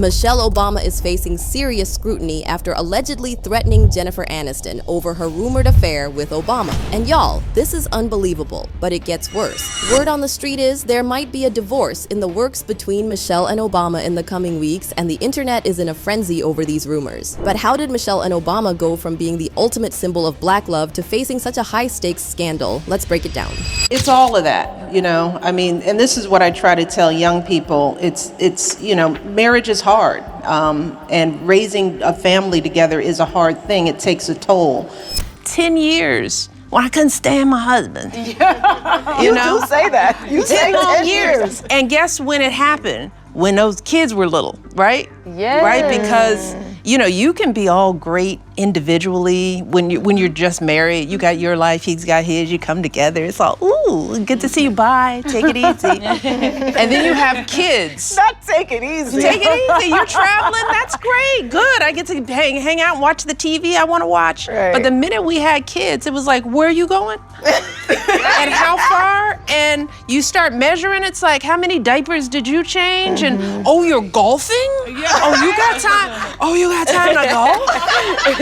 Michelle Obama is facing serious scrutiny after allegedly threatening Jennifer Aniston over her rumored affair with Obama. And y'all, this is unbelievable, but it gets worse. Word on the street is there might be a divorce in the works between Michelle and Obama in the coming weeks, and the internet is in a frenzy over these rumors. But how did Michelle and Obama go from being the ultimate symbol of black love to facing such a high-stakes scandal? Let's break it down. It's all of that, I mean, and this is what I try to tell young people. It's marriage is hard, and raising a family together is a hard thing. It takes a toll. 10 years. Well, I couldn't stand my husband. You do say that. You say 10 years. And guess when it happened? When those kids were little, right? Yeah. Right, because you can be all great individually when you're just married. You got your life, he's got his. You come together. It's all good to see you. Bye. Take it easy. And then you have kids. Not take it easy. Take it easy. You're traveling. That's great. Good. I get to hang out and watch the TV I want to watch. Right. But the minute we had kids, it was like, where are you going? And how far? And you start measuring. It's like, how many diapers did you change? And you're golfing? Oh, you got time? Oh, you got time to golf?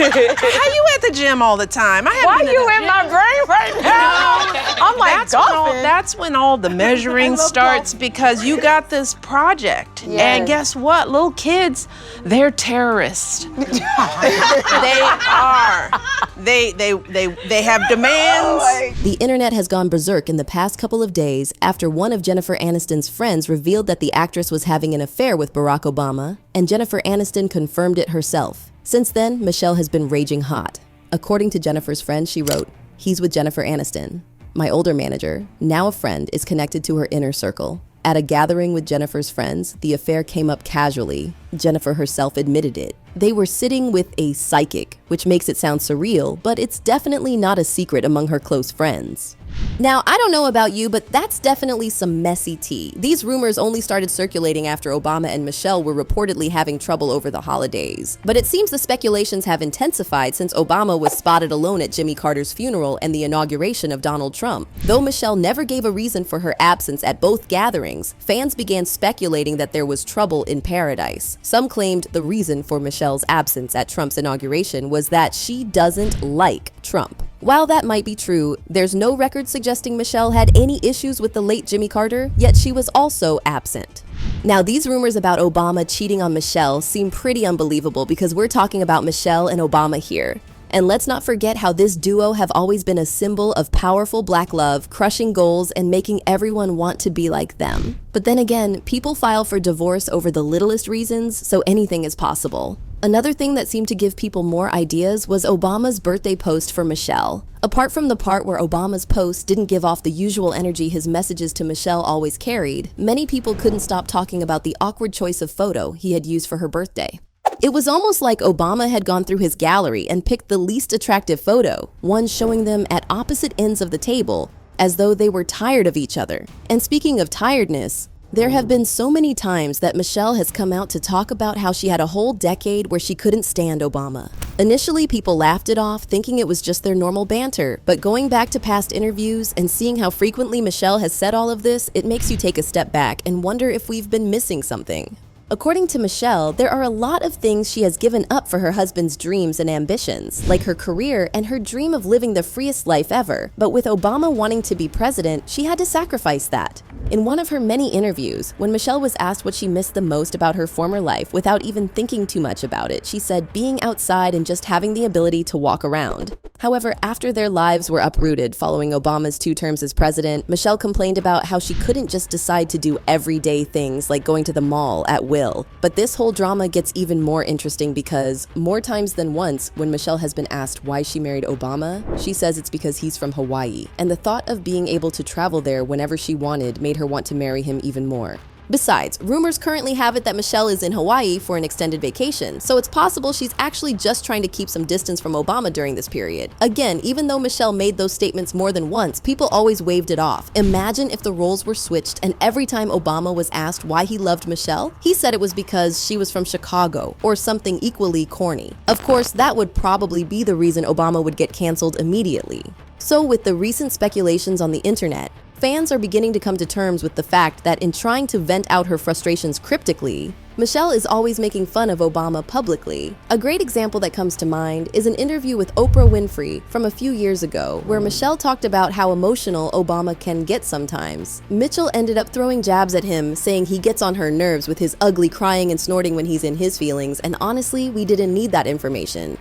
How you at the gym all the time? Why you in my brain right now? I'm like, golfing. That's when all the measuring starts, because you got this project. Yes. And guess what? Little kids, they're terrorists. They are. They have demands. The internet has gone berserk in the past couple of days after one of Jennifer Aniston's friends revealed that the actress was having an affair with Barack Obama, and Jennifer Aniston confirmed it herself. Since then, Michelle has been raging hot. According to Jennifer's friend, she wrote, "He's with Jennifer Aniston. My older manager, now a friend, is connected to her inner circle. At a gathering with Jennifer's friends, the affair came up casually. Jennifer herself admitted it. They were sitting with a psychic, which makes it sound surreal, but it's definitely not a secret among her close friends." Now, I don't know about you, but that's definitely some messy tea. These rumors only started circulating after Obama and Michelle were reportedly having trouble over the holidays. But it seems the speculations have intensified since Obama was spotted alone at Jimmy Carter's funeral and the inauguration of Donald Trump. Though Michelle never gave a reason for her absence at both gatherings, fans began speculating that there was trouble in paradise. Some claimed the reason for Michelle's absence at Trump's inauguration was that she doesn't like Trump. While that might be true, there's no record suggesting Michelle had any issues with the late Jimmy Carter, yet she was also absent. Now, these rumors about Obama cheating on Michelle seem pretty unbelievable because we're talking about Michelle and Obama here. And let's not forget how this duo have always been a symbol of powerful black love, crushing goals, and making everyone want to be like them. But then again, people file for divorce over the littlest reasons, so anything is possible. Another thing that seemed to give people more ideas was Obama's birthday post for Michelle. Apart from the part where Obama's post didn't give off the usual energy his messages to Michelle always carried, many people couldn't stop talking about the awkward choice of photo he had used for her birthday. It was almost like Obama had gone through his gallery and picked the least attractive photo, one showing them at opposite ends of the table, as though they were tired of each other. And speaking of tiredness, there have been so many times that Michelle has come out to talk about how she had a whole decade where she couldn't stand Obama. Initially, people laughed it off, thinking it was just their normal banter, but going back to past interviews and seeing how frequently Michelle has said all of this, it makes you take a step back and wonder if we've been missing something. According to Michelle, there are a lot of things she has given up for her husband's dreams and ambitions, like her career and her dream of living the freest life ever. But with Obama wanting to be president, she had to sacrifice that. In one of her many interviews, when Michelle was asked what she missed the most about her former life without even thinking too much about it, she said being outside and just having the ability to walk around. However, after their lives were uprooted following Obama's 2 terms as president, Michelle complained about how she couldn't just decide to do everyday things like going to the mall at will. But this whole drama gets even more interesting because more times than once, when Michelle has been asked why she married Obama, she says it's because he's from Hawaii, and the thought of being able to travel there whenever she wanted made her want to marry him even more. Besides, rumors currently have it that Michelle is in Hawaii for an extended vacation, so it's possible she's actually just trying to keep some distance from Obama during this period. Again, even though Michelle made those statements more than once, people always waved it off. Imagine if the roles were switched and every time Obama was asked why he loved Michelle, he said it was because she was from Chicago or something equally corny. Of course, that would probably be the reason Obama would get canceled immediately. So with the recent speculations on the internet, fans are beginning to come to terms with the fact that in trying to vent out her frustrations cryptically, Michelle is always making fun of Obama publicly. A great example that comes to mind is an interview with Oprah Winfrey from a few years ago, where Michelle talked about how emotional Obama can get sometimes. Mitchell ended up throwing jabs at him, saying he gets on her nerves with his ugly crying and snorting when he's in his feelings, and honestly, we didn't need that information.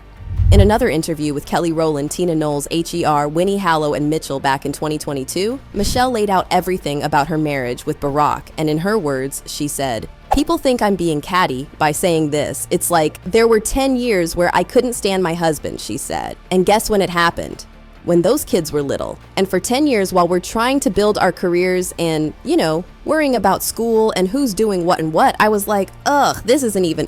In another interview with Kelly Rowland, Tina Knowles, HER, Winnie Hallow, and Mitchell back in 2022, Michelle laid out everything about her marriage with Barack, and in her words, she said, "People think I'm being catty by saying this. It's like, there were 10 years where I couldn't stand my husband," she said. "And guess when it happened? When those kids were little. And for 10 years while we're trying to build our careers and, worrying about school and who's doing what and what, I was like, ugh, this isn't even."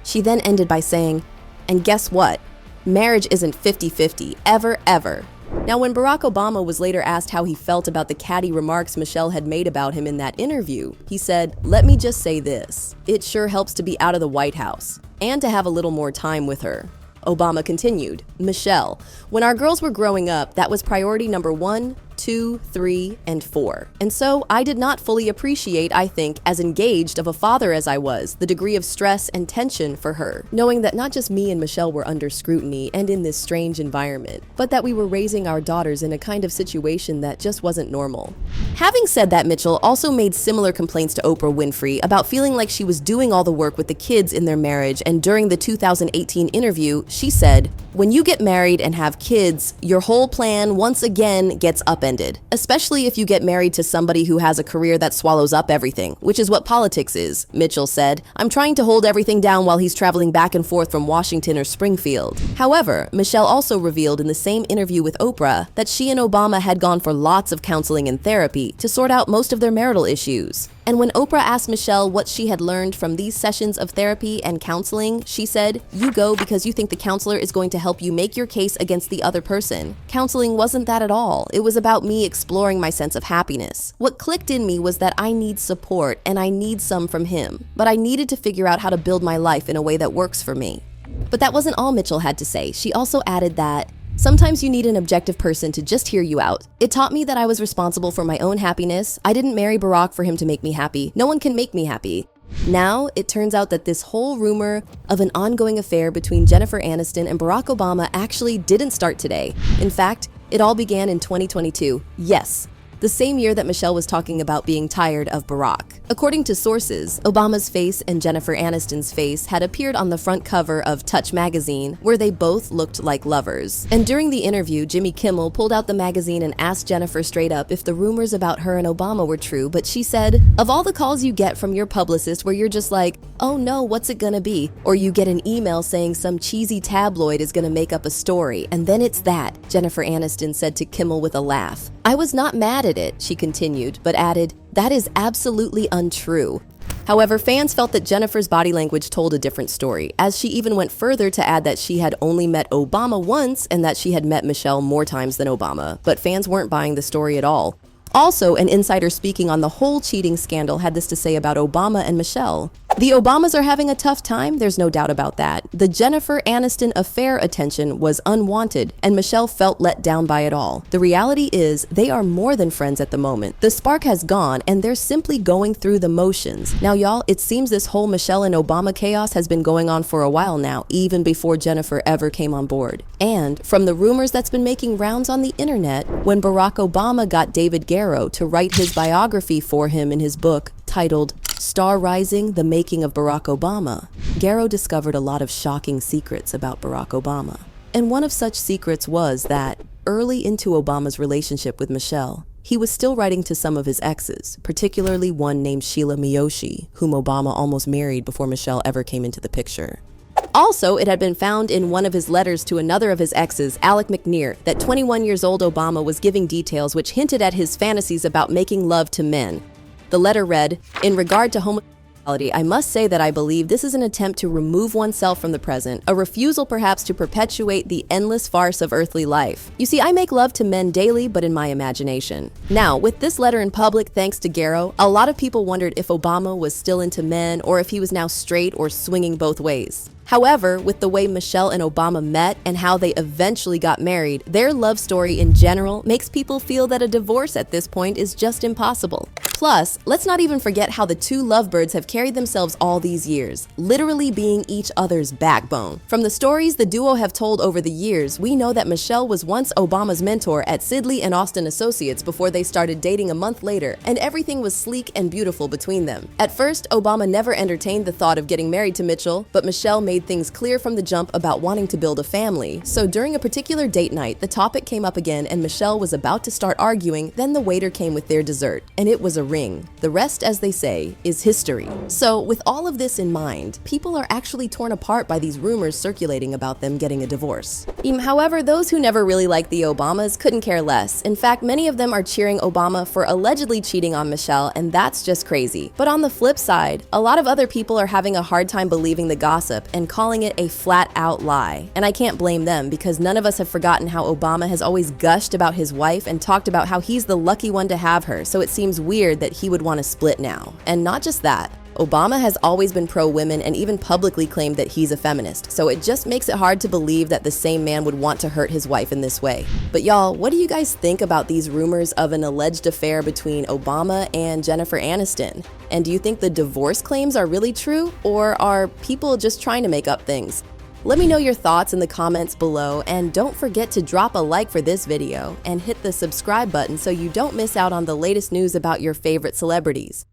She then ended by saying, "And guess what? Marriage isn't 50-50, ever, ever." Now, when Barack Obama was later asked how he felt about the catty remarks Michelle had made about him in that interview, he said, "Let me just say this. It sure helps to be out of the White House and to have a little more time with her." Obama continued, "Michelle, when our girls were growing up, that was priority number 1, 2, 3, and 4. And so I did not fully appreciate, I think, as engaged of a father as I was, the degree of stress and tension for her, knowing that not just me and Michelle were under scrutiny and in this strange environment, but that we were raising our daughters in a kind of situation that just wasn't normal." Having said that, Mitchell also made similar complaints to Oprah Winfrey about feeling like she was doing all the work with the kids in their marriage, and during the 2018 interview, she said, "When you get married and have kids, your whole plan once again gets upended, especially if you get married to somebody who has a career that swallows up everything, which is what politics is." Mitchell said, "I'm trying to hold everything down while he's traveling back and forth from Washington or Springfield." However, Michelle also revealed in the same interview with Oprah that she and Obama had gone for lots of counseling and therapy to sort out most of their marital issues. And when Oprah asked Michelle what she had learned from these sessions of therapy and counseling, she said, "You go because you think the counselor is going to help you make your case against the other person. Counseling wasn't that at all. It was about me exploring my sense of happiness. What clicked in me was that I need support and I need some from him, but I needed to figure out how to build my life in a way that works for me." But that wasn't all Mitchell had to say. She also added that, "Sometimes you need an objective person to just hear you out. It taught me that I was responsible for my own happiness. I didn't marry Barack for him to make me happy. No one can make me happy." Now, it turns out that this whole rumor of an ongoing affair between Jennifer Aniston and Barack Obama actually didn't start today. In fact, it all began in 2022. Yes, the same year that Michelle was talking about being tired of Barack. According to sources, Obama's face and Jennifer Aniston's face had appeared on the front cover of Touch magazine, where they both looked like lovers. And during the interview, Jimmy Kimmel pulled out the magazine and asked Jennifer straight up if the rumors about her and Obama were true, but she said, "Of all the calls you get from your publicist where you're just like, 'Oh no, what's it gonna be?' Or you get an email saying some cheesy tabloid is gonna make up a story, and then it's that," Jennifer Aniston said to Kimmel with a laugh. "I was not mad at it," she continued, but added, "That is absolutely untrue." However, fans felt that Jennifer's body language told a different story, as she even went further to add that she had only met Obama once and that she had met Michelle more times than Obama, but fans weren't buying the story at all. Also, an insider speaking on the whole cheating scandal had this to say about Obama and Michelle. "The Obamas are having a tough time, there's no doubt about that. The Jennifer Aniston affair attention was unwanted, and Michelle felt let down by it all. The reality is, they are more than friends at the moment. The spark has gone, and they're simply going through the motions." Now, y'all, it seems this whole Michelle and Obama chaos has been going on for a while now, even before Jennifer ever came on board. And from the rumors that's been making rounds on the internet, when Barack Obama got David Garrow to write his biography for him in his book titled Star Rising: The Making of Barack Obama, Garrow discovered a lot of shocking secrets about Barack Obama. And one of such secrets was that, early into Obama's relationship with Michelle, he was still writing to some of his exes, particularly one named Sheila Miyoshi, whom Obama almost married before Michelle ever came into the picture. Also, it had been found in one of his letters to another of his exes, Alec McNear, that 21 years old Obama was giving details which hinted at his fantasies about making love to men. The letter read, "In regard to homosexuality, I must say that I believe this is an attempt to remove oneself from the present, a refusal perhaps to perpetuate the endless farce of earthly life. You see, I make love to men daily, but in my imagination." Now, with this letter in public, thanks to Garrow, a lot of people wondered if Obama was still into men or if he was now straight or swinging both ways. However, with the way Michelle and Obama met and how they eventually got married, their love story in general makes people feel that a divorce at this point is just impossible. Plus, let's not even forget how the two lovebirds have carried themselves all these years, literally being each other's backbone. From the stories the duo have told over the years, we know that Michelle was once Obama's mentor at Sidley and Austin Associates before they started dating a month later, and everything was sleek and beautiful between them. At first, Obama never entertained the thought of getting married to Mitchell, but Michelle made things clear from the jump about wanting to build a family. So during a particular date night, the topic came up again and Michelle was about to start arguing, then the waiter came with their dessert, and it was a ring. The rest, as they say, is history. So with all of this in mind, people are actually torn apart by these rumors circulating about them getting a divorce. However, those who never really liked the Obamas couldn't care less. In fact, many of them are cheering Obama for allegedly cheating on Michelle, and that's just crazy. But on the flip side, a lot of other people are having a hard time believing the gossip and calling it a flat-out lie. And I can't blame them, because none of us have forgotten how Obama has always gushed about his wife and talked about how he's the lucky one to have her, so it seems weird that he would want to split now. And not just that, Obama has always been pro-women and even publicly claimed that he's a feminist, so it just makes it hard to believe that the same man would want to hurt his wife in this way. But y'all, what do you guys think about these rumors of an alleged affair between Obama and Jennifer Aniston? And do you think the divorce claims are really true, or are people just trying to make up things? Let me know your thoughts in the comments below, and don't forget to drop a like for this video and hit the subscribe button so you don't miss out on the latest news about your favorite celebrities.